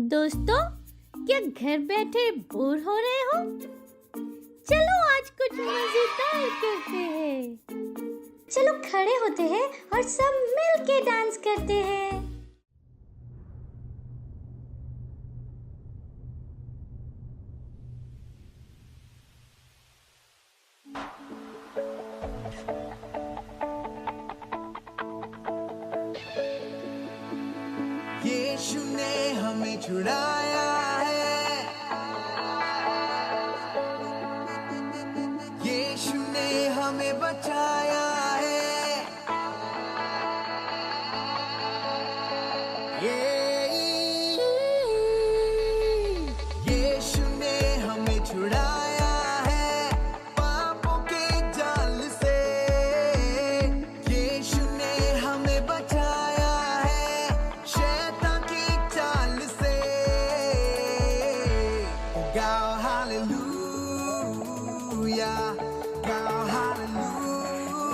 दोस्तों, क्या घर बैठे बोर हो रहे हो? चलो आज कुछ मजेदार करते हैं। चलो खड़े होते हैं और सब मिल के डांस करते हैं। यीशु ने हमें छुड़ाया है, यीशु ने हमें बचाया है। यीशु ने हमें छुड़ाया है पापों के जाल से, यीशु ने हमें बचाया है शैतान की चाल से। गाओ हालेलुया, गाओ हालेलुया,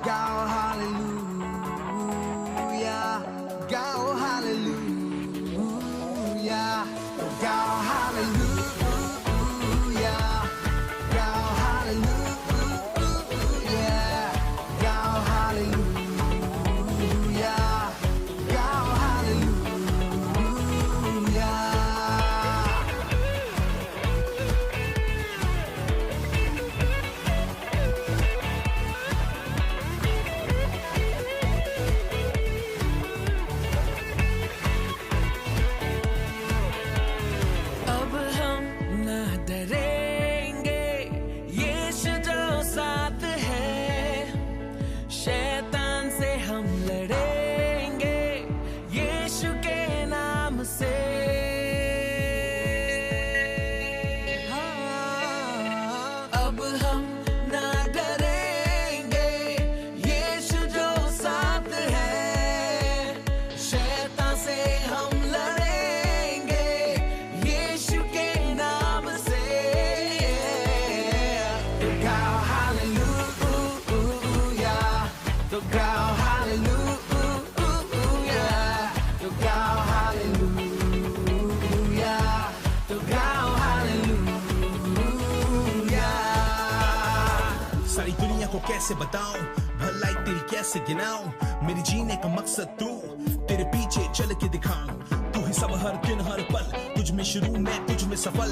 गाओ हालेलुया, गाओ हालेलुया, गाओ हालेलुया, गाओ हालेलुया, गाओ हालेलुया, गाओ हालेलुया। अब हम न डरेंगे, यीशु जो साथ है, शैतान से हम लड़ेंगे यीशु के नाम से। हाँ, अब हम न डरेंगे, यीशु जो साथ है, शैतान से हम लड़ेंगे यीशु के नाम से। तो गाओ हालेलुया, तो गाओ हालेलुया, तो गाओ हालेलुया, तो गाओ हालेलुया। सारी दुनिया को कैसे बताऊं, भलाई तेरी कैसे गिनाऊं, मेरे जीने का मकसद तू, तेरे पीछे चल के दिखाऊं। तू ही सब हर दिन हर पल, तुझ में शुरू मैं तुझ में सफल,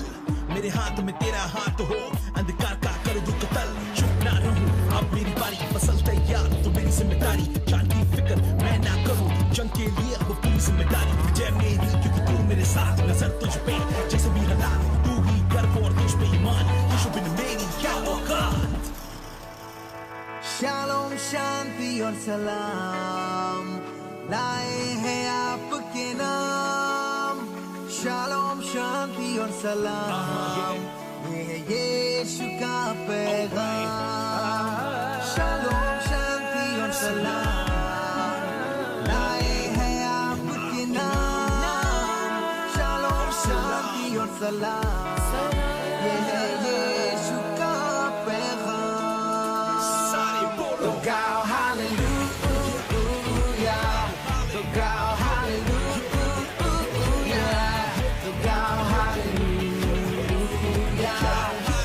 मेरे हाथ में तेरा हाथ हो, अंधकार का कर दू कतल। चुप ना रहूं, अब मेरी बारी, फसल तैयार तो मेरी जिम्मेदारी, जान की फिक्र मैं ना करूं, जंग के लिए अब पूरी जिम्मेदारी जय मेरी, क्योंकि तू मेरे साथ, नजर तुझ पे जैसे भी हालात, तू ही गर्व और तुझ पे ईमान, यीशु बिन मेरी क्या औकात। शालोम शांति और सलाम लाए हैं आपके नाम। शालोम शांति और सलाम, ये है यीशु का पैगाम। शालोम शांति और सलाम लाए हैं आपके नाम। शालोम शांति और सलाम, ये है यीशु का पैगाम। सारे बोलो तो गाओ हालेलुया, तो गाओ हालेलुया, तो गाओ हालेलुया,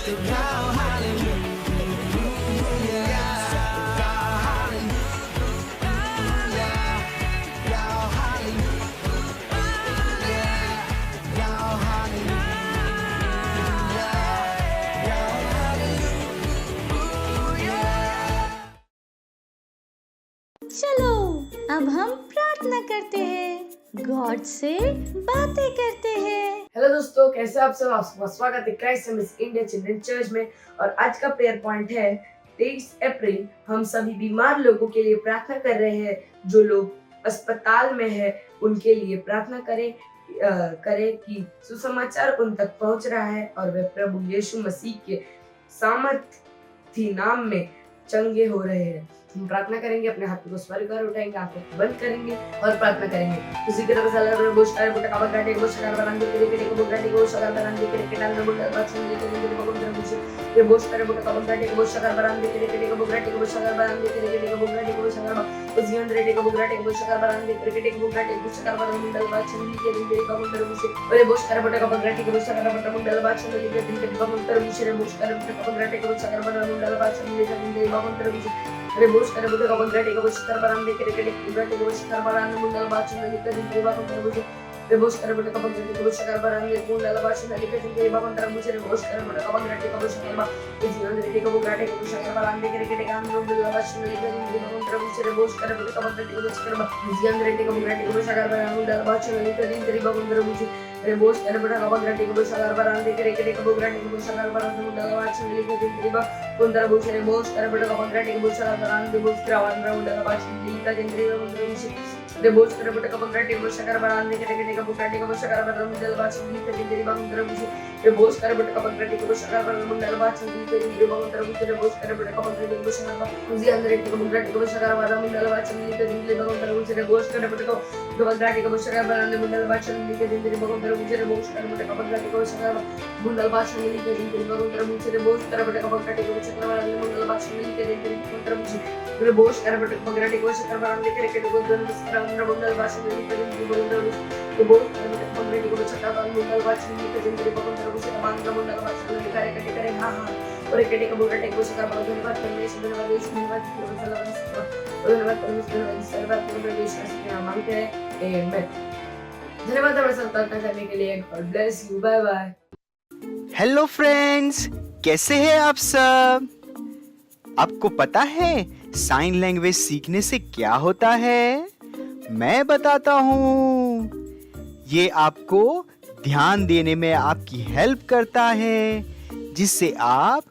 तो गाओ हालेलुया, गाओ हालेलुया, गाओ हालेलुया, गाओ हालेलुया, गाओ हालेलुया। चलो अब हम प्रार्थना करते हैं, गॉड से बातें करते हैं। हेलो दोस्तों, कैसे आप सब? आपका स्वागत है Christ service India children church में। और आज का प्रेयर पॉइंट है 23 अप्रैल। हम सभी बीमार लोगों के लिए प्रार्थना कर रहे हैं, जो लोग अस्पताल में है उनके लिए प्रार्थना करें कि सुसमाचार उन तक पहुंच रहा है और वे प्रभु यीशु मसीह के सामर्थी नाम में चंगे हो रहे हैं। हम प्रार्थना करेंगे, अपने हाथ को स्वर्ग कर उठाएंगे, आंखों को बंद करेंगे और प्रार्थना करेंगे। उसी की तरह साला बोशकार बुटा का बगाटे को शकार बनाने के लिए को बुगाटे को शकार बनाने के लिए केटाल में बुटा बात सुनने के लिए को बुटा मुझे ये बोशकार बुटा का बगाटे को शकार बनाने के लिए को बुगाटे को शकार बनाने के लिए को बुगाटे को शकार Uziandre take a bugra take a bushakar barande cricket take a bugra take a bushakar baramundal bachchan like din deri bamuntar bushe ore bosh kar bata ka bugra take a bushakar baramundal bachchan like din deri bamuntar bushe re bosh kar bata ka bugra take a bushakar baramundal bachchan like din deri bamuntar bushe ore bosh kar bata ka bugra take a bushakar barande cricket take a bugra take a bushakar baramundal bachchan like din deri bamuntar bushe Rebus karabata kapag ganti ko siya karbaran ng kung lalabas na likas yung iba kong tarang siya rebus karabata kapag ganti ko siya karba iyon dito ko bugrate ko siya karbaran ng kiri kan ng lalabas na likas yung iba kong tarang siya rebus karabata kapag ganti ko siya karba iyon dito ko bugrate ko siya karbaran ng lalabas na likas yung iba kong tarang siya rebus karabata kapag ganti ko siya karbaran ng kiri ko bugrate ko siya karbaran ng lalabas na likas yung iba kong tarang siya rebus karabata kapag ganti ko siya karbaran ng rebus krawan ng lalabas na likas yung iba kong tarang siya Rebus karabata kapag ganti ko siya karbaran ng kiri ko bugrate ko siya karbaran ng lalabas na likas yung iba kong tarang siya Rebus karabata kapag ganti ko siya karbaran ng lalabas na likas yung iba kong tarang siya Rebus karabata kapag ganti ko siya karbaran uzi andre ko bugrate ko siya karbaran ng lalabas na likas yung iba kong tarang siya Rebus karabata kapag ganti ko siya karbaran ng lalabas na likas yung iba kong tarang siya Rebus karabata kapag ganti ko siya karbaran ng lalabas na likas yung iba kong tarang siya Rebus karabata kapag ganti ko siya karbaran ng lalabas na likas yung iba kong tarang siya Rebus karabata kapag ganti ko siya karbaran ng cricket ko doon sa karbaran ng lalabas na likas yung iba kong tarang siya Rebus karabata kapag ganti ko siya karbaran ng lalabas na likas yung iba kong tarang siya Rebus lalabas na likas kare ha और एक take बुरा take को सका बहुत धन्यवाद करने से धन्यवाद देश धन्यवाद धन्यवाद धन्यवाद सर्वत प्रदेश का मांगते हैं आमेन धन्यवाद हमारे साथ बात करने के लिए God bless you bye bye hello friends, कैसे हैं आप सब? आपको पता है साइन लैंग्वेज सीखने से क्या होता है? मैं बताता हूँ। ये आपको ध्यान देने में आपकी हेल्प करता है, जिससे आप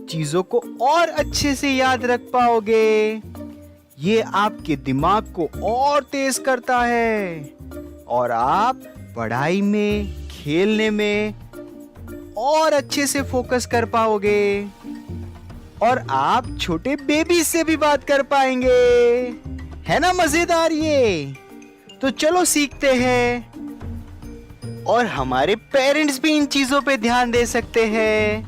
चीजों को और अच्छे से याद रख पाओगे। ये आपके दिमाग को और तेज करता है और आप पढ़ाई में, खेलने में और अच्छे से फोकस कर पाओगे और आप छोटे बेबी से भी बात कर पाएंगे। है ना मजेदार ये? तो चलो सीखते हैं और हमारे पेरेंट्स भी इन चीजों पे ध्यान दे सकते हैं।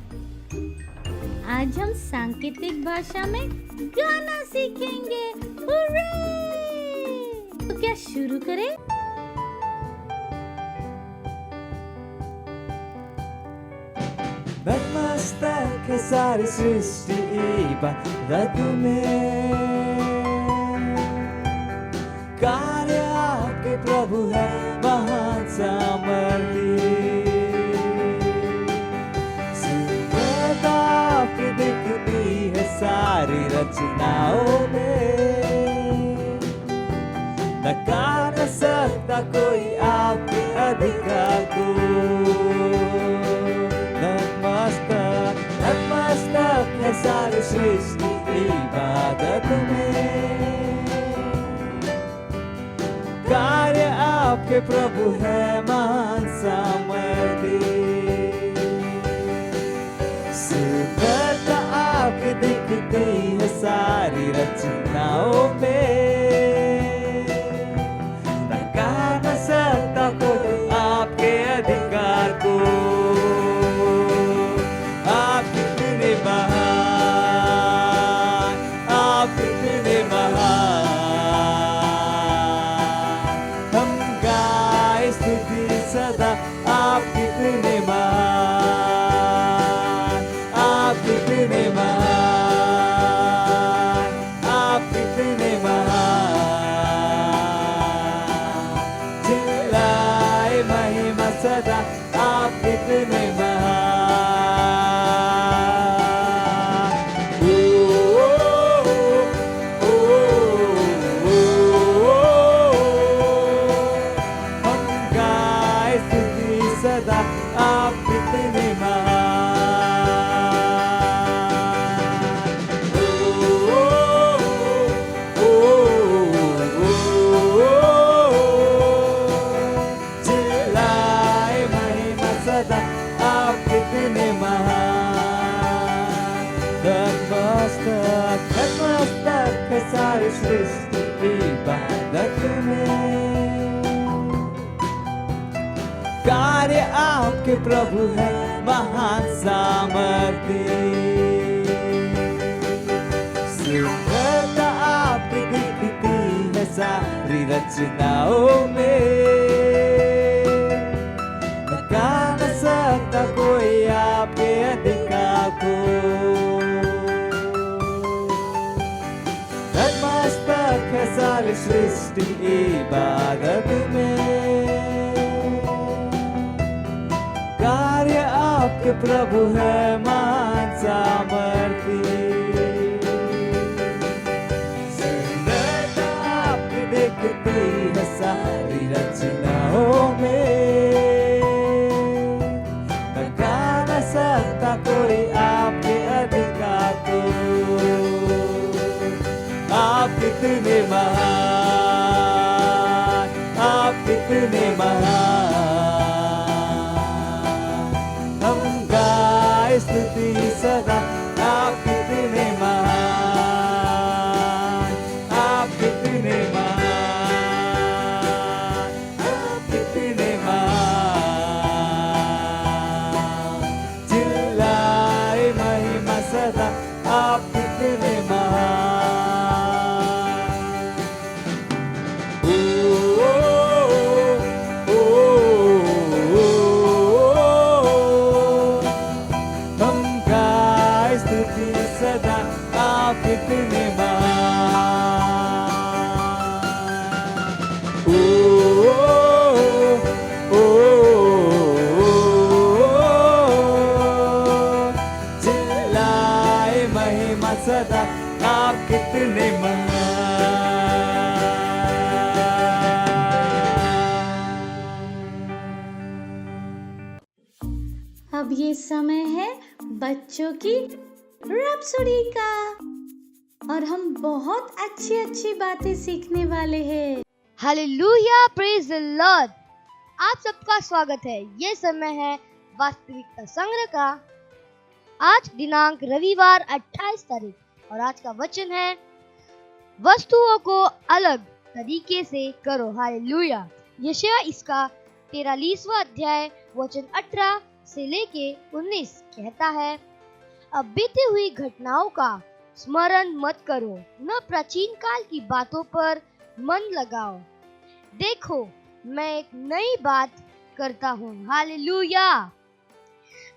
आज हम सांकेतिक भाषा में गाना सीखेंगे। हुर्रे! तो क्या शुरू करें? नतमस्तक है सारी सृष्टि इबादत में, कार्य आपके प्रभु है महान सामर्थ्य। सुंदरता आपकी दिखती है सारी रचनाओं में, नकार न सकता कोई आपके अधिकार को। नतमस्तक है सारी सृष्टि इबादत में, कार्य आपके प्रभु है महान सामर्थ्य। सुंदरता आपकी दिखती है सारी रचनाओं में, नकार न सकता कोई आपके अधिकार को। आप कितने महान, आप कितने महान, हम गाए स्तुति सदा। आप कितने महान, आप कितने महान, आप कितने महान, चिल्लाए महिमा सदा। आप कितने महान। हम गाए स्तुति सदा। आप कितने महान। चिल्लाए महिमा सदा। आप कितने महान। नतमस्तक है सारी सृष्टि इबादत में, कार्य आपके प्रभु है महान सामर्थ्य। सुंदरता आपकी दिखती सारी रचनाओं में नका न सकता कोई आपके अधिकार को। नतमस्तक है सारी सृष्टि इबादत में, कार्य आपके प्रभु है महान सामर्थी। सुंदरता आपकी दिखती है सारी रचनाओं में, नका न सकता कोई आपके अधिकार को। आप कितने महान, आप कितने महान, हम गाए स्तुति सदा। आप कितने महान, आप कितने महान, आप कितने महान, चिल्लाए महिमा सदा। आप कितने महान। हम गाए स्तुति सदा। आप कितने महान। चिल्लाए महिमा सदा। आप कितने महान। अब ये समय है बच्चों की रैप्सोडी का, और हम बहुत अच्छी अच्छी बातें सीखने वाले हैं। Hallelujah, praise the Lord. आप सबका स्वागत है। ये समय है वास्तविकता संग्रह का। आज दिनांक रविवार 28 तारीख और आज का वचन है वस्तुओं को अलग तरीके से करो। हालेलुया। यशायाह इसका 43वां अध्याय वचन 18 से लेके 19 कहता है, अब बीती हुई घटनाओं का स्मरण मत करो, न प्राचीन काल की बातों पर मन लगाओ। देखो, मैं एक नई बात करता हूँ। हालेलुया।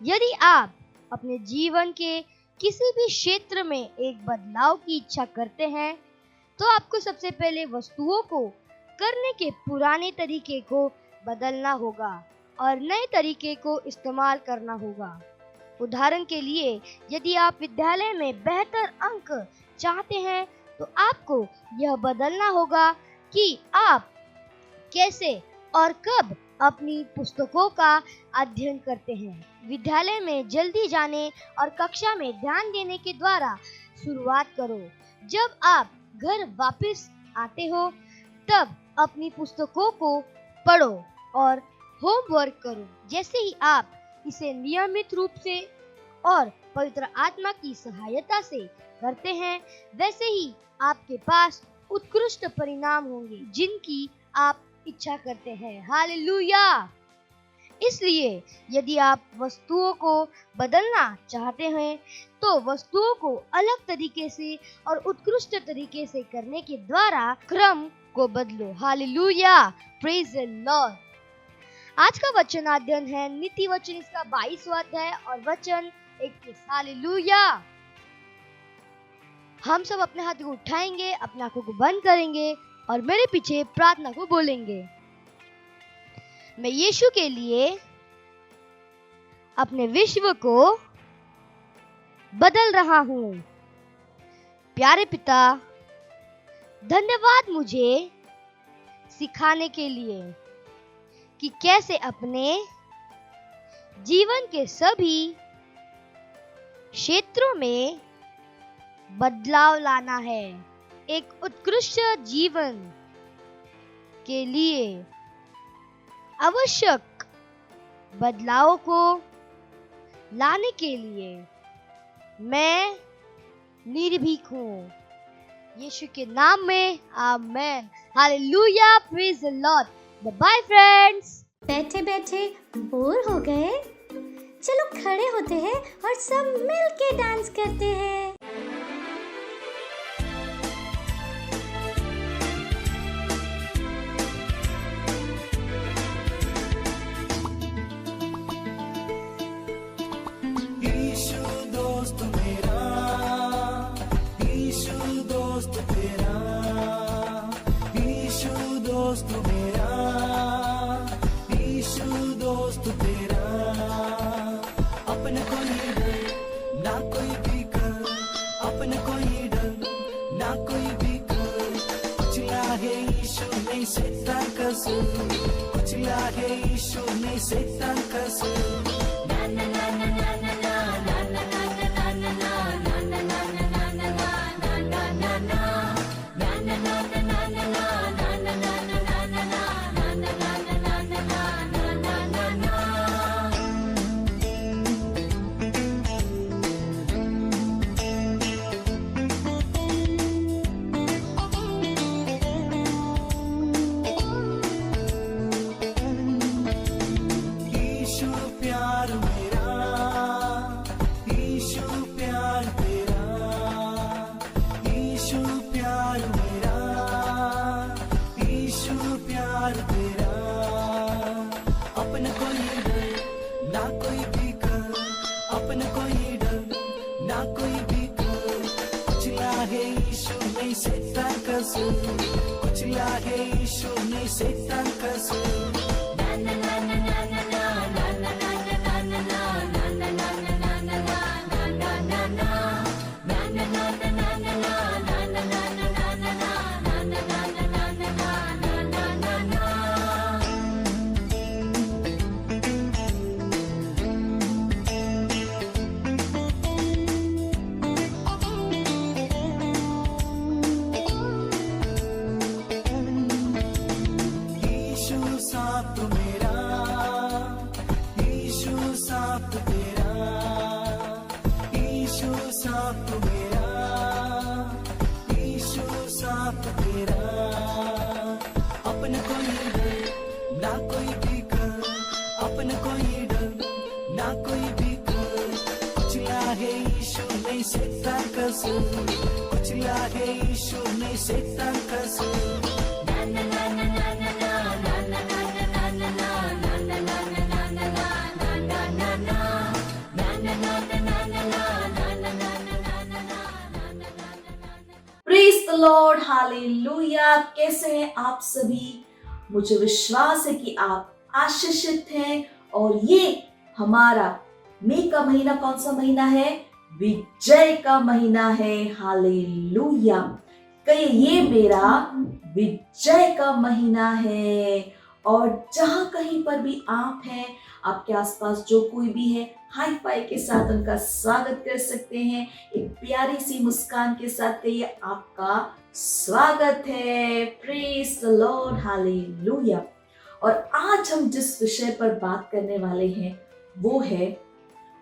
यदि आप अपने जीवन के किसी भी क्षेत्र में एक बदलाव की इच्छा करते हैं, तो आपको सबसे पहले वस्तुओं को करने के पुराने तरीके को बदलना होगा और नए तरीके को इस्तेमाल करना होगा। उदाहरण के लिए, यदि आप विद्यालय में बेहतर अंक चाहते हैं, तो आपको यह बदलना होगा कि आप कैसे और कब अपनी पुस्तकों का अध्ययन करते हैं। विद्यालय में जल्दी जाने और कक्षा में ध्यान देने के द्वारा शुरुआत करो। जब आप घर वापस आते हो, तब अपनी पुस्तकों को पढ़ो और होमवर्क करो। जैसे ही आप इसे नियमित रूप से और पवित्र आत्मा की सहायता से करते हैं, वैसे ही आपके पास उत्कृष्ट परिणाम होंगे जिनकी आप इच्छा करते हैं। हालेलुया। इसलिए यदि आप वस्तुओं को बदलना चाहते हैं, तो वस्तुओं को अलग तरीके से और उत्कृष्ट तरीके से करने के द्वारा क्रम को बदलो। Hallelujah, praise the Lord. आज का वचन अध्ययन है नीति वचन इसका 22वां अध्याय और वचन 21। हालेलुया। हम सब अपने हाथ को उठाएंगे, अपने आंखों को बंद करेंगे और मेरे पीछे प्रार्थना को बोलेंगे। मैं यीशु के लिए अपने विश्व को बदल रहा हूँ। प्यारे पिता, धन्यवाद मुझे सिखाने के लिए कि कैसे अपने जीवन के सभी क्षेत्रों में बदलाव लाना है। एक उत्कृष्ट जीवन के लिए आवश्यक बदलाव को लाने के लिए मैं निर्भीक हूँ। यीशु के नाम में amen. Hallelujah, praise the Lord. Bye friends. बैठे बैठे बोर हो गए? चलो खड़े होते हैं और सब मिल के डांस करते हैं। ने शैतान का सुर, कुचला है यीशु ने शैतान का सुर। यीशु प्यार मेरा, यीशु प्यार तेरा, यीशु प्यार मेरा, यीशु प्यार तेरा। अपना कोई डर ना कोई फिकर, अपना कोई डर ना कोई फिकर, कुचला है यीशु ने शैतान का सुर, कुचला है यीशु ने शैतान का सुर। यीशु साथ मेरा, यीशु साथ तेरा, यीशु साथ मेरा, यीशु साथ तेरा। अपना कोई डर ना कोई फिकर, अपना कोई डर ना कोई फिकर, कुचला है यीशु ने शैतान का सुर, कुचला है यीशु ने शैतान का सुर। Praise the Lord, hallelujah. कैसे हैं आप सभी? मुझे विश्वास है कि आप आशीषित हैं। और ये हमारा मई का महीना कौन सा महीना है? विजय का महीना है। हालेलुया। कहिए ये मेरा विजय का महीना है। और जहां कहीं पर भी आप हैं, आपके आसपास जो कोई भी है, हाई फाई के साथ उनका स्वागत कर सकते हैं। एक प्यारी सी मुस्कान के साथ कहिए आपका स्वागत है। Praise the Lord, hallelujah. और आज हम जिस विषय पर बात करने वाले हैं वो है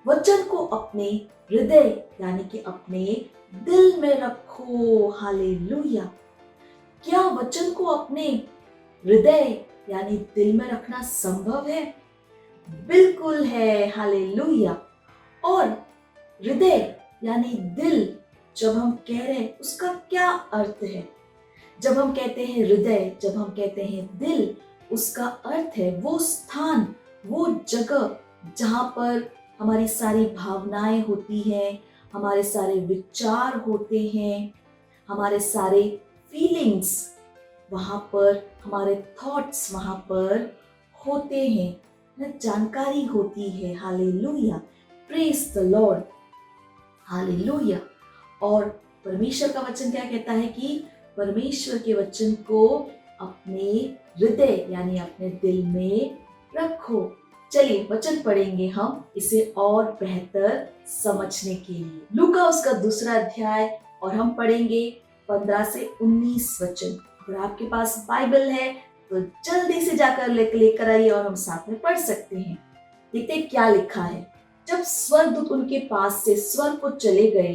वचन को अपने हृदय यानी कि अपने दिल में रखो। हालेलुया। क्या वचन को अपने हृदय यानी दिल में रखना संभव है? बिल्कुल है। हालेलुया। और हृदय यानी दिल जब हम कह रहे हैं उसका क्या अर्थ है? जब हम कहते हैं हृदय, जब हम कहते हैं दिल, उसका अर्थ है वो स्थान, वो जगह जहां पर हमारी सारी भावनाएं होती हैं, हमारे सारे विचार होते हैं, हमारे सारे फीलिंग्स वहां पर, हमारे थॉट्स वहां पर होते हैं, जानकारी होती है। Hallelujah. Praise the Lord, hallelujah. और परमेश्वर का वचन क्या कहता है कि परमेश्वर के वचन को अपने हृदय यानी अपने दिल में रखो। चलिए वचन पढ़ेंगे हम इसे और बेहतर समझने के लिए। लूका उसका 2 अध्याय और हम पढ़ेंगे 15 से 19 वचन। अगर आपके पास बाइबल है तो जल्दी से जाकर लेकर आइए और हम साथ में पढ़ सकते हैं। देखते हैं क्या लिखा है। जब स्वर्गदूत उनके पास से स्वर्ग को चले गए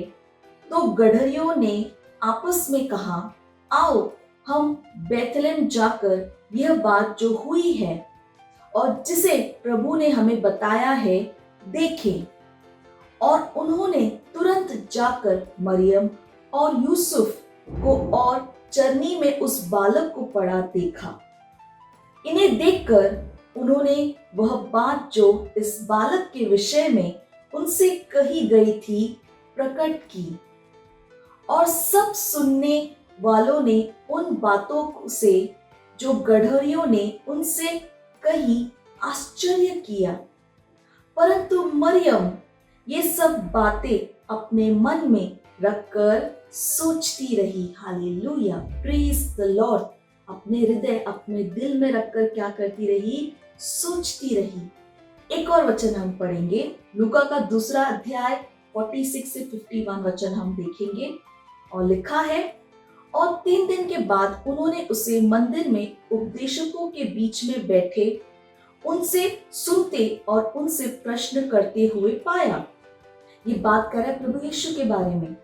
तो गडरियों ने आपस में कहा, आओ हम बेथलेहम जाकर यह बात जो हुई है और जिसे प्रभु ने हमें बताया है देखें। और उन्होंने तुरंत जाकर मरियम और यूसुफ को और चरनी में उस बालक को पड़ा देखा। इन्हें देखकर उन्होंने वह बात जो इस बालक के विषय में उनसे कही गई थी प्रकट की। और सब सुनने वालों ने उन बातों से जो गडरियों ने उनसे कही आश्चर्य किया। परंतु मरियम ये सब बातें अपने मन में रखकर सोचती रही। हालेलुया। Praise the Lord. अपने हृदय अपने दिल में रखकर क्या करती रही, सोचती रही। एक और वचन हम पढ़ेंगे, लूका का 2 अध्याय 46 से 51 वचन हम देखेंगे। और लिखा है, और 3 दिन के बाद उन्होंने उसे मंदिर में उपदेशकों के बीच में बैठे उनसे सुनते और उनसे प्रश्न करते हुए पाया। ये बात कर रहा है प्रभु यीशु के बारे में।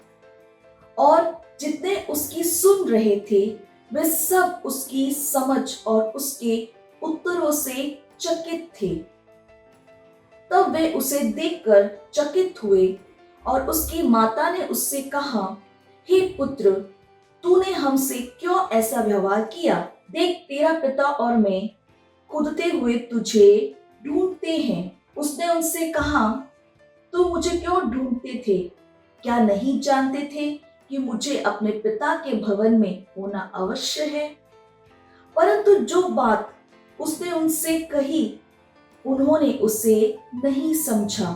और जितने उसकी सुन रहे थे वे सब उसकी समझ और उसके उत्तरों से चकित थे। तब वे उसे देखकर चकित हुए और उसकी माता ने उससे कहा, हे पुत्र, तूने हमसे क्यों ऐसा व्यवहार किया? देख, तेरा पिता और मैं कूदते हुए तुझे ढूंढते हैं। उसने उनसे कहा, तुम मुझे क्यों ढूंढते थे? क्या नहीं जानते थे कि मुझे अपने पिता के भवन में होना अवश्य है? परंतु जो बात उसने उनसे कही उन्होंने उसे नहीं समझा।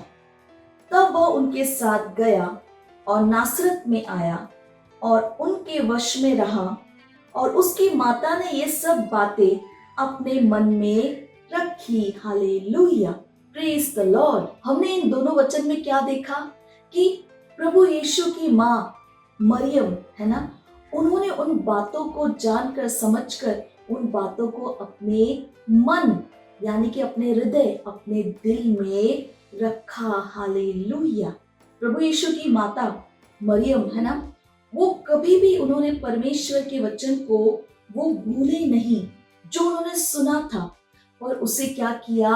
तब वह उनके साथ गया और नासरत में आया और उनके वश में रहा। और उसकी माता ने ये सब बातें अपने मन में रखी। Hallelujah, praise the Lord. हमने इन दोनों वचन में क्या देखा कि प्रभु यीशु की माँ मरियम है ना, उन्होंने उन बातों को जानकर समझकर उन बातों को अपने मन यानी कि अपने हृदय अपने दिल में रखा। हालेलुया। प्रभु यीशु की माता मरियम है ना, वो कभी भी उन्होंने परमेश्वर के वचन को वो भूले नहीं जो उन्होंने सुना था, और उसे क्या किया,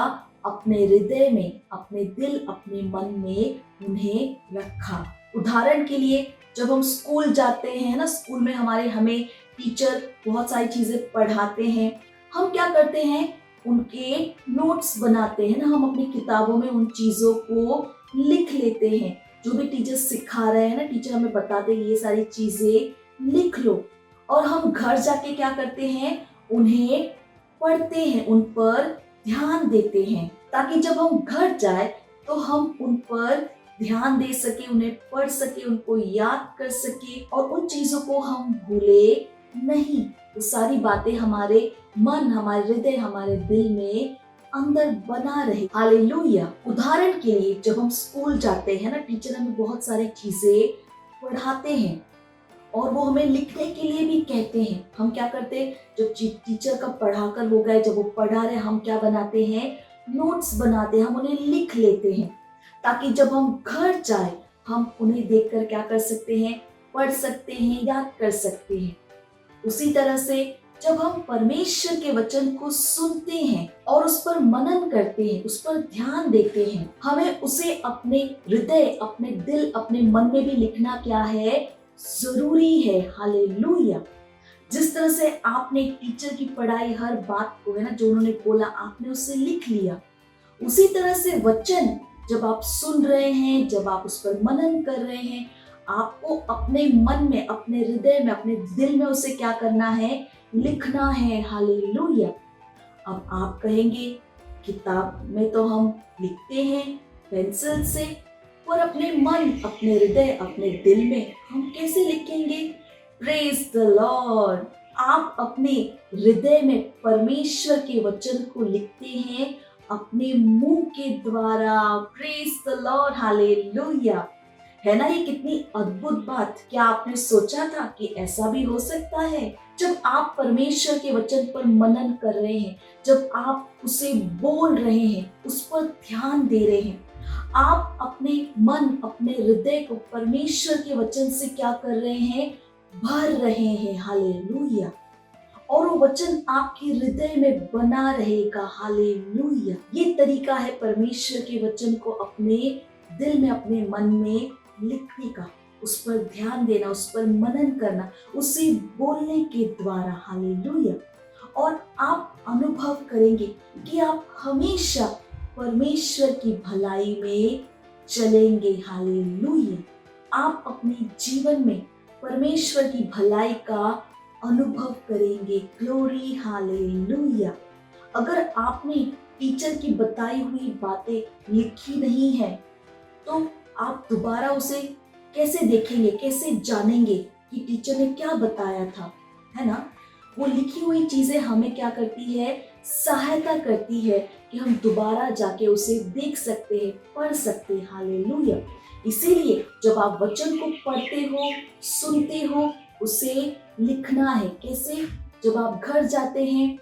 अपने हृदय में अपने दिल अपने मन में उन्हें रखा। उदाहरण के लिए जब हम स्कूल जाते हैं ना, स्कूल में हमें टीचर बहुत सारी चीजें पढ़ाते हैं, हम क्या करते हैं, उनके नोट्स बनाते हैं ना, हम अपनी किताबों में उन चीजों को लिख लेते हैं। जो भी टीचर सिखा रहे हैं ना, टीचर हमें बताते हैं ये सारी चीजें लिख लो, और हम घर जाके क्या करते हैं, उन्हें पढ़ते हैं, उन पर ध्यान देते हैं, ताकि जब हम घर जाए तो हम उन पर ध्यान दे सके, उन्हें पढ़ सके, उनको याद कर सके और उन चीजों को हम भूले नहीं। वो सारी बातें हमारे मन, हमारे हृदय, हमारे दिल में अंदर बना रहे। हालेलुया। उदाहरण के लिए जब हम स्कूल जाते हैं ना, टीचर हमें बहुत सारी चीजें पढ़ाते हैं और वो हमें लिखने के लिए भी कहते हैं। हम क्या करते हैं, जब टीचर का पढ़ाकर हो गए, जब वो पढ़ा रहे, हम क्या बनाते हैं, नोट्स बनाते हैं, हम उन्हें लिख लेते हैं, ताकि जब हम घर जाए हम उन्हें देखकर क्या कर सकते हैं, पढ़ सकते हैं, याद कर सकते हैं। उसी तरह से जब हम परमेश्वर के वचन को सुनते हैं और उस पर मनन करते हैं, उस पर ध्यान देते हैं, हमें उसे अपने हृदय, अपने दिल, अपने मन में भी लिखना क्या है, जरूरी है। हालेलुया। जिस तरह से आपने टीचर की पढ़ाई हर बात को है ना, जो उन्होंने बोला आपने उसे लिख लिया, उसी तरह से वचन जब आप सुन रहे हैं, जब आप उस पर मनन कर रहे हैं, आपको अपने मन में, अपने हृदय में, अपने दिल में उसे क्या करना है, लिखना है। हालेलुया। अब आप कहेंगे किताब में तो हम लिखते हैं पेंसिल से, पर अपने मन, अपने हृदय, अपने दिल में हम कैसे लिखेंगे? Praise the Lord. आप अपने हृदय में परमेश्वर के वचन को लिखते हैं अपने मुंह के द्वारा। Praise the Lord. हालेलुया। है ना, ये कितनी अद्भुत बात। क्या आपने सोचा था कि ऐसा भी हो सकता है? जब आप परमेश्वर के वचन पर मनन कर रहे हैं, जब आप उसे बोल रहे हैं, उस पर ध्यान दे रहे हैं, आप अपने मन, अपने हृदय को परमेश्वर के वचन से क्या कर रहे हैं, भर रहे हैं। हालेलुया। और वो वचन आपके हृदय में बना रहेगा। हालेलुया। ये तरीका है परमेश्वर के वचन को अपने दिल में, अपने मन में लिखने का, उस पर ध्यान देना, उस पर मनन करना, उसे बोलने के द्वारा। हालेलुया। और आप अनुभव करेंगे कि आप हमेशा परमेश्वर की भलाई में चलेंगे। हालेलुया। आप अपने जीवन में परमेश्वर की भलाई का अनुभव करेंगे। ग्लोरी। हालेलुया। अगर आपने टीचर की बताई हुई बातें लिखी नहीं है तो आप दोबारा उसे कैसे देखेंगे, कैसे जानेंगे कि टीचर ने क्या बताया था, है ना? वो लिखी हुई चीजें हमें क्या करती है, सहायता करती है कि हम दोबारा जाके उसे देख सकते हैं, पढ़ सकते हैं। हालेलुया। इसीलिए जब आप वचन को पढ़ते हो, सुनते हो, उसे लिखना है। कैसे? जब आप घर जाते हैं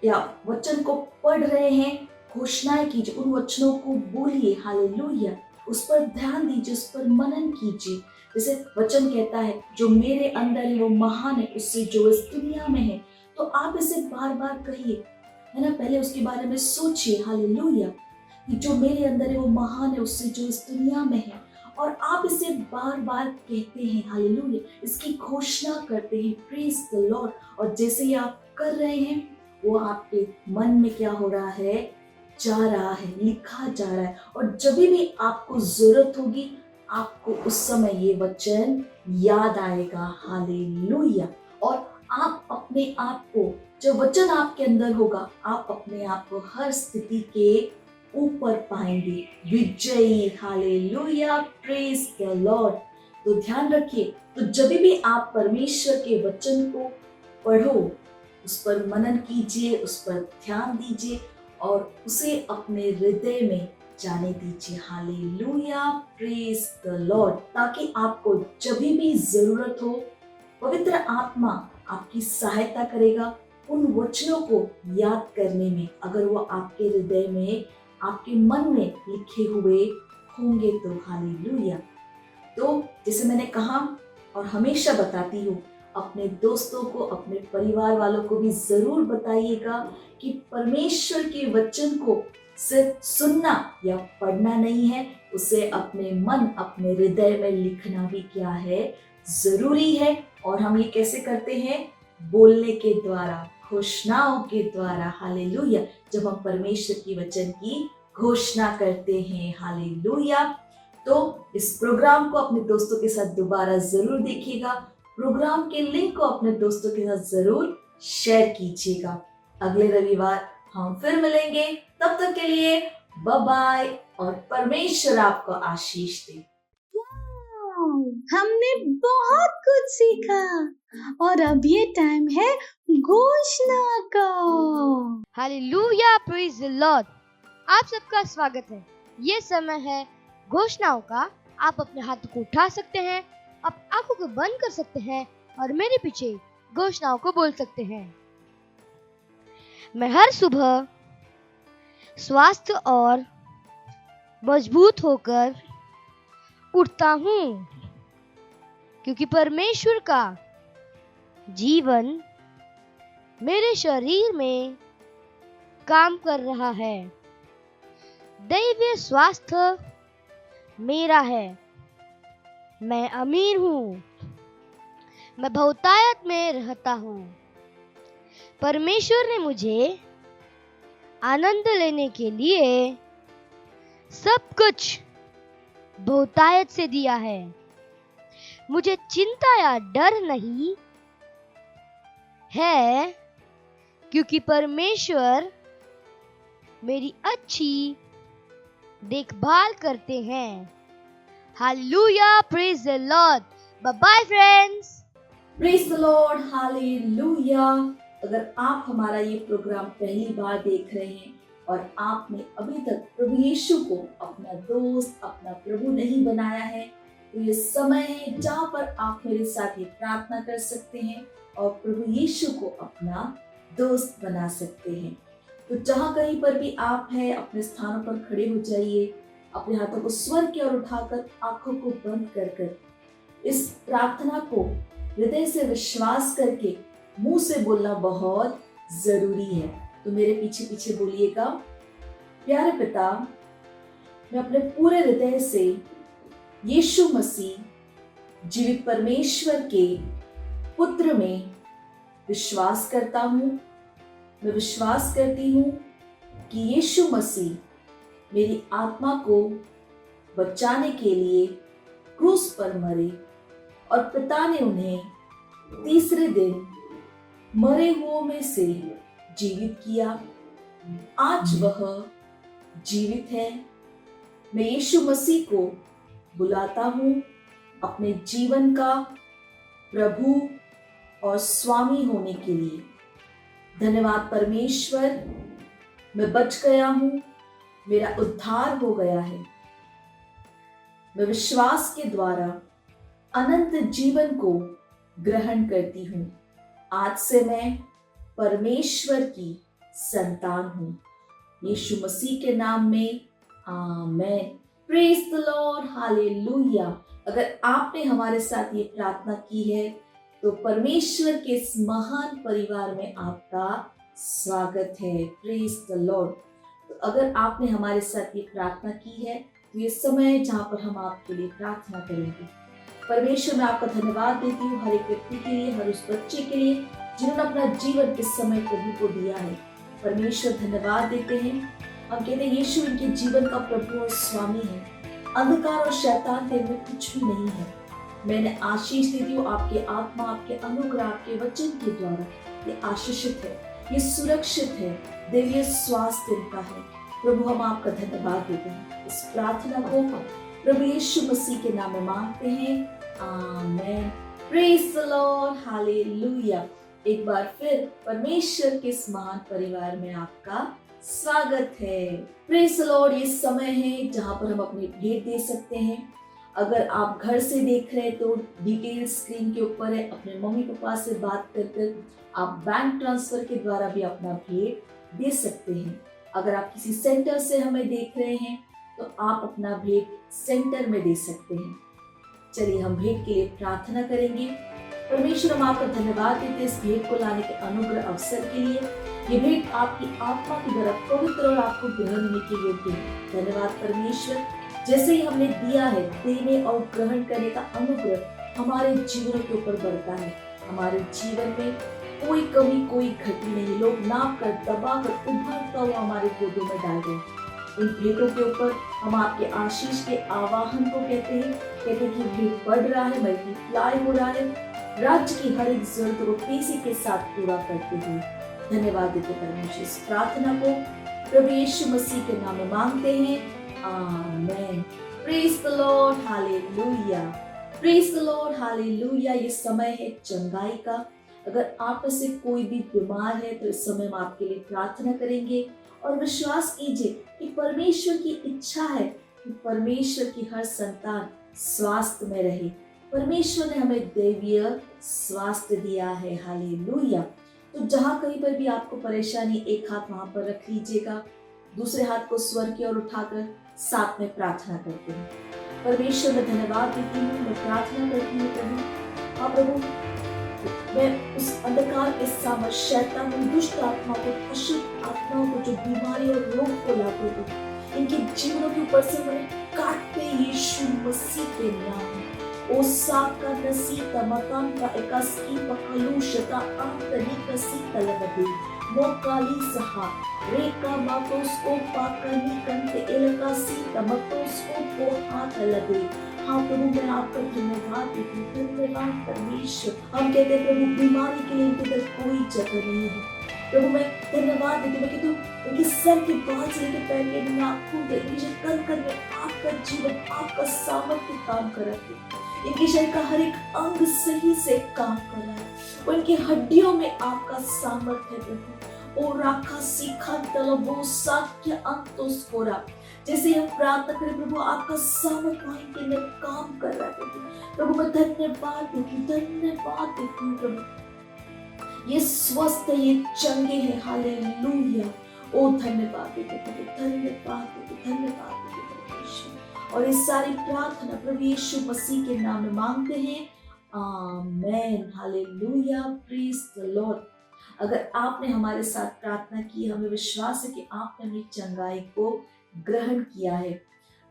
या वचन को पढ़ रहे हैं, घोषणाएं कीजिए, उन वचनों को बोलिए। हालेलुया। उस पर ध्यान दीजिए, उस पर मनन कीजिए। जैसे वचन कहता है, जो मेरे अंदर है वो महान है उससे जो इस दुनिया में है। तो आप इसे बार बार कहिए, है ना। पहले उसके बारे में सोचिए। हालेलुया। कि जो मेरे अंदर है वो महान है उससे जो इस दुनिया में है। और आप इसे बार बार कहते हैं। हालेलुया। इसकी घोषणा करते हैं। Praise the Lord. और जैसे ही आप कर रहे हैं, वो आपके मन में क्या हो रहा है, जा रहा है, लिखा जा रहा है। और जब भी आपको जरूरत होगी, आपको उस समय ये वचन याद आएगा। हालेलुया। और आप अपने आप को, जब वचन आपके अंदर होगा, आप अपने आप को हर स्थिति के ऊपर पाएंगे, विजयी। हालेलुया। Praise the Lord. तो ध्यान रखिए, तो जब भी आप परमेश्वर के वचन को पढ़ो, उस पर मनन कीजिए, उस पर ध्यान दीजिए और उसे अपने हृदय में जाने दीजिए। हालेलुया। Praise the Lord. ताकि आपको जब भी जरूरत हो, पवित्र आत्मा आपकी सहायता करेगा उन वचनों को याद करने में। अगर वो आपके हृदय में, आपके मन में लिखे हुए होंगे तो। हालेलुया। तो जैसे मैंने कहा और हमेशा बताती हूँ, अपने दोस्तों को, अपने परिवार वालों को भी जरूर बताइएगा कि परमेश्वर के वचन को सिर्फ सुनना या पढ़ना नहीं है, उसे अपने मन, अपने हृदय में लिखना भी क्या है, जरूरी है। और हम ये कैसे करते हैं? बोलने के द्वारा, घोषणाओं के द्वारा। हालेलुया। जब हम परमेश्वर की वचन की घोषणा करते हैं। हालेलुया। तो इस प्रोग्राम को अपने दोस्तों के साथ दोबारा जरूर देखिएगा। प्रोग्राम के लिंक को अपने दोस्तों के साथ जरूर शेयर कीजिएगा। अगले रविवार हम फिर मिलेंगे। तब तक के लिए बाय बाय और परमेश्वर आपको आशीष दे। हमने बहुत कुछ सीखा और अब ये टाइम है घोषणा का। हालेलुया। Praise the Lord. आप सबका स्वागत है। ये समय है घोषणाओं का। आप अपने हाथों को उठा सकते हैं, आप आंखों को बंद कर सकते हैं और मेरे पीछे घोषणाओं को बोल सकते हैं। मैं हर सुबह स्वस्थ और मजबूत होकर उठता हूँ, क्योंकि परमेश्वर का जीवन मेरे शरीर में काम कर रहा है। दैवीय स्वास्थ्य मेरा है। मैं अमीर हूँ। मैं बहुतायत में रहता हूँ। परमेश्वर ने मुझे आनंद लेने के लिए सब कुछ बहुतायत से दिया है। मुझे चिंता या डर नहीं है, क्योंकि परमेश्वर मेरी अच्छी देखभाल करते हैं। Hallelujah. Praise the Lord. Bye bye friends. Praise the Lord. Hallelujah. अगर आप हमारा ये प्रोग्राम पहली बार देख रहे हैं और आपने अभी तक प्रभु यीशु को अपना दोस्त, अपना प्रभु नहीं बनाया है, तो ये समय है जहाँ पर आप मेरे साथ ये प्रार्थना कर सकते हैं और प्रभु यीशु को अपना दोस्त बना सकते हैं। तो जहाँ कहीं पर भी आप हैं, अपने स्थानों पर खड़े हो जाइए, अपने हाथों को स्वर की ओर उठाकर, आंखों को बंद कर कर इस प्रार्थना को हृदय से विश्वास करके मुंह से बोलना बहुत जरूरी है। तो मेरे पीछे पीछे बोलिएगा। प्यारे पिता, मैं अपने पूरे हृदय से यीशु मसीह जीवित परमेश्वर के पुत्र में विश्वास करता हूँ। मैं विश्वास करती हूँ कि यीशु मसीह मेरी आत्मा को बचाने के लिए क्रूस पर मरे और पिता ने उन्हें तीसरे दिन मरे हुओं में से जीवित किया। आज वह जीवित है। मैं यीशु मसीह को बुलाता हूँ अपने जीवन का प्रभु और स्वामी होने के लिए। धन्यवाद परमेश्वर, मैं बच गया हूं, मेरा उद्धार हो गया है। मैं विश्वास के द्वारा अनंत जीवन को ग्रहण करती हूँ। आज से मैं परमेश्वर की संतान हूँ। यीशु मसीह के नाम में amen. Praise the Lord, hallelujah. अगर आपने हमारे साथ ये प्रार्थना की है तो परमेश्वर के इस महान परिवार में आपका स्वागत है। Praise the Lord. तो अगर आपने हमारे साथ ये प्रार्थना की है तो ये समय है जहाँ पर हम आपके लिए प्रार्थना करेंगे। परमेश्वर, मैं आपका धन्यवाद देती हूँ हर एक व्यक्ति के लिए, हर उस बच्चे के लिए जिन्होंने अपना जीवन इस समय प्रभु को दिया है। परमेश्वर, धन्यवाद देते हैं। हम कहते हैं यीशु इनके जीवन का प्रभु और स्वामी है। अंधकार और शैतान के इनमें कुछ भी नहीं है। मैंने आशीष देती हूँ आपके आत्मा, आपके अनुग्रह, आपके वचन के द्वारा ये आशीषित है, ये सुरक्षित है, दैवीय स्वास्थ्य इनका है। प्रभु, हम आपका धन्यवाद देते हैं। इस प्रार्थना को प्रभु यीशु मसीह के नाम में मांगते हैं, amen. Praise the Lord, hallelujah. एक बार फिर परमेश्वर के इस महान परिवार में आपका स्वागत है। Praise the Lord. ये समय है जहाँ पर हम अपनी भेंट दे सकते हैं। अगर आप घर से देख रहे हैं तो डिटेल स्क्रीन के ऊपर है। अपने मम्मी पापा से बात कर आप बैंक ट्रांसफर के द्वारा भी अपना भेंट दे सकते हैं। अगर आप किसी सेंटर से हमें देख रहे हैं तो आप अपना भेंट सेंटर में दे सकते हैं। चलिए हम भेंट के लिए प्रार्थना करेंगे। परमेश्वर, हम आपका धन्यवाद देते हैं इस भेंट को लाने के अनुग्रह अवसर के लिए। ये भेंट आपकी आत्मा की द्वारा पवित्र और आपको ग्रहण होने के योग्य है। धन्यवाद परमेश्वर, जैसे ही हमने दिया है, देने और ग्रहण करने का अनुग्रह हमारे जीवन के ऊपर बढ़ता है। हमारे जीवन में कोई कमी, कोई घटी नहीं। लोग नाप कर, दबा कर, उभरता हुआ हमारे गोदों में डाल दें। इन भेंटों के ऊपर हम आपके आशीष के आवाहन को कहते हैं कि भेंट बढ़ रहा है, मल्टीप्लाई हो रहा है, राज्य की हर एक जरूरत को तेजी के साथ पूरा करते हुए। धन्यवाद देते परमेश्वर। इस प्रार्थना को प्रभु यीशु मसीह के नाम में मांगते हैं, amen. Praise the Lord, hallelujah. Praise the Lord, hallelujah. ये समय है चंगाई का। अगर आप में से कोई भी बीमार है तो इस समय हम आपके लिए प्रार्थना करेंगे और विश्वास कीजिए कि परमेश्वर की इच्छा है कि परमेश्वर की हर संतान स्वास्थ्य में रहे। परमेश्वर ने हमें दैवीय स्वास्थ्य दिया है, हालेलुया। तो जहाँ कहीं पर भी आपको परेशानी, एक हाथ वहां पर रख लीजिएगा, दूसरे हाथ को स्वर की ओर उठाकर साथ में प्रार्थना करते हैं। परमेश्वर, मैं धन्यवाद देती हूँ, मैं प्रार्थना करती हूँ प्रभु। हाँ प्रभु, मैं उस अंधकार के सामने शैतान, दुष्ट आत्मा को, अशुद्ध आत्माओं को, जो बीमारी और रोग को लाते थे, इनके जीवनों के ऊपर से मैंने काटते यीशु मसीह के नाम में। ओसाका नसीता मकांका एकास्की पकलुशता आंतनी कसीता लगदे मोकाली सहा रेका मातोस्को पाकनी कंते एलका सीता मतोस्को को हाथ लगे। हाँ प्रभु, मैं आपका धन्यवाद देती हूँ। धन्यवाद परमेश्वर। हम कहते हैं प्रभु, बीमारी के लिए इनके अंदर कोई जगह नहीं है। प्रभु, मैं धन्यवाद देती हूँ। मैं कहती हूँ उनके सर के बाल से लेकर पैर के नाखून तक, इनके कण में आपका जीवन, आपका सामर्थ्य काम कर रहा है। इनके शरीर का हर एक अंग सही से काम कर रहा है और इनकी हड्डियों में आपका सामर्थ्य है प्रभु। ओ राखा सीखा तलबो साक्य अंतोस्कोरा, जैसे हम प्रार्थना करें प्रभु, आपका सामर्थ्य वहीं के अंदर काम कर रहा है प्रभु। प्रभु, मैं धन्यवाद देती हूँ, धन्यवाद देती हूँ प्रभु। ये स्वस्थ है, ये चंगे हैं, हालेलुया। ओ धन्यवाद देते प्रभु, धन्यवाद देते, धन्यवाद देते परमेश्वर। और इस सारी प्रार्थना प्रभु यीशु मसीह के नाम में मांगते हैं, आमेन, हालेलुया। Praise the Lord. अगर आपने हमारे साथ प्रार्थना की, हमें विश्वास है कि आपने अपनी चंगाई को ग्रहण किया है।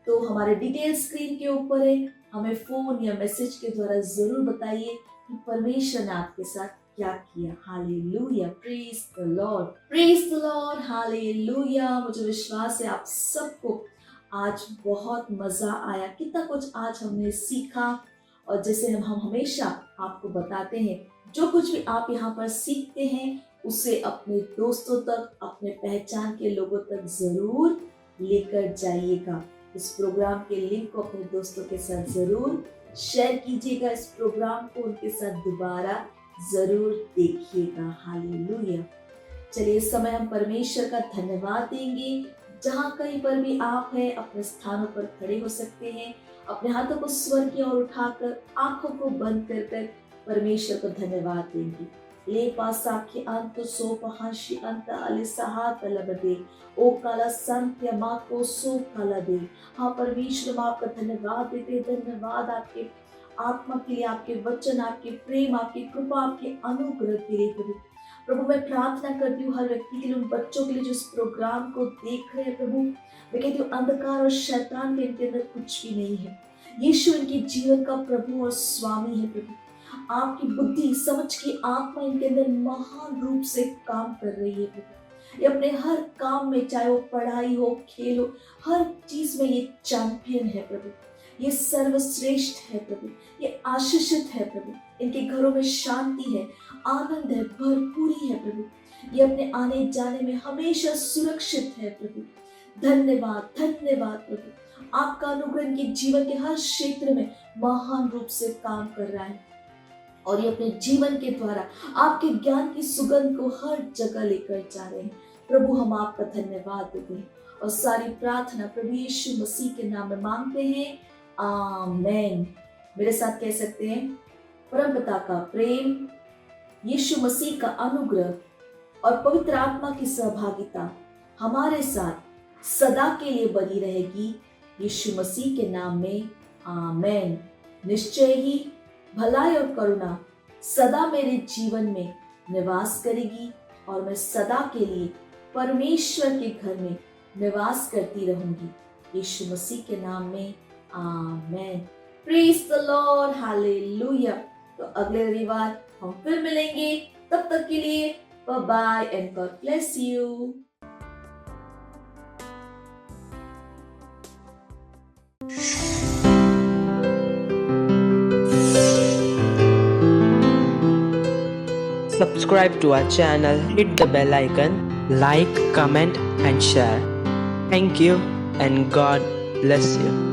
तो हमारे डिटेल स्क्रीन के ऊपर है, हमें फोन या मैसेज के द्वारा जरूर बताइए कि परमेश्वर ने आपके साथ क्या किया। Hallelujah, praise the Lord, praise the Lord, hallelujah. मुझे विश्वास है आप सबको आज बहुत मजा आया। कितना कुछ आज हमने सीखा और जैसे हम हमेशा आपको बताते हैं, जो कुछ भी आप यहाँ पर सीखते हैं उसे अपने दोस्तों तक, अपने पहचान के लोगों तक जरूर लेकर जाइएगा। इस प्रोग्राम के लिंक को अपने दोस्तों के साथ जरूर शेयर कीजिएगा। इस प्रोग्राम को उनके साथ दोबारा जरूर देखिएगा। हालेलुया। चलिए इस समय हम परमेश्वर का धन्यवाद देंगे। जहाँ कहीं पर भी आप हैं अपने स्थानों पर खड़े हो सकते हैं, अपने हाथों को स्वर की ओर उठाकर आंखों को बंद कर कर परमेश्वर को धन्यवाद देंगे। ले पासाखी अंत सो पहाशी अंत अलिसहात लबदे ओ काला संत या माँ को सो काला दे। हाँ परमेश्वर, हम आपका धन्यवाद देते हैं। धन्यवाद आपके आत्मा के लिए, आपके वचन, आपके प्रेम, आपकी कृपा, आपके अनुग्रह के लिए प्रभु। प्रभु मैं प्रार्थना करती हूँ हर व्यक्ति के लिए, उन बच्चों के लिए जो इस प्रोग्राम को देख रहे हैं प्रभु। मैं कहती हूँ अंधकार और शैतान के इनके अंदर कुछ भी नहीं है। यीशु इनके जीवन का प्रभु और स्वामी है प्रभु। आपकी बुद्धि समझ की आत्मा इनके अंदर महान रूप से काम कर रही है प्रभु। ये अपने हर काम में, चाहे वो पढ़ाई हो, खेल हो, हर चीज में ये चैंपियन है प्रभु। ये सर्वश्रेष्ठ है प्रभु। ये आशीषित है प्रभु। इनके घरों में शांति है, आनंद है, भरपूरी है प्रभु। ये अपने आने जाने में हमेशा सुरक्षित है प्रभु। धन्यवाद, धन्यवाद प्रभु। आपका अनुग्रह इनके जीवन के हर क्षेत्र में महान रूप से काम कर रहा है और ये अपने जीवन के द्वारा आपके ज्ञान की सुगंध को हर जगह लेकर जा रहे हैं प्रभु। हम आपका धन्यवाद देते हैं और सारी प्रार्थना प्रभु यीशु मसीह के नाम में मांगते हैं, आमीन। मेरे साथ कह सकते हैं, परमपिता का प्रेम, यीशु मसीह का अनुग्रह और पवित्र आत्मा की सहभागिता हमारे साथ सदा के लिए बनी रहेगी यीशु मसीह के नाम में, आमीन। निश्चय ही भलाई और करुणा सदा मेरे जीवन में निवास करेगी और मैं सदा के लिए परमेश्वर के घर में निवास करती रहूंगी यीशु मसीह के नाम में, आमीन। Praise the Lord, hallelujah. तो अगले रविवार हम फिर मिलेंगे। तब तक के लिए bye bye and God bless you. Subscribe to our channel, hit the bell icon, like, comment and share. Thank you and God bless you.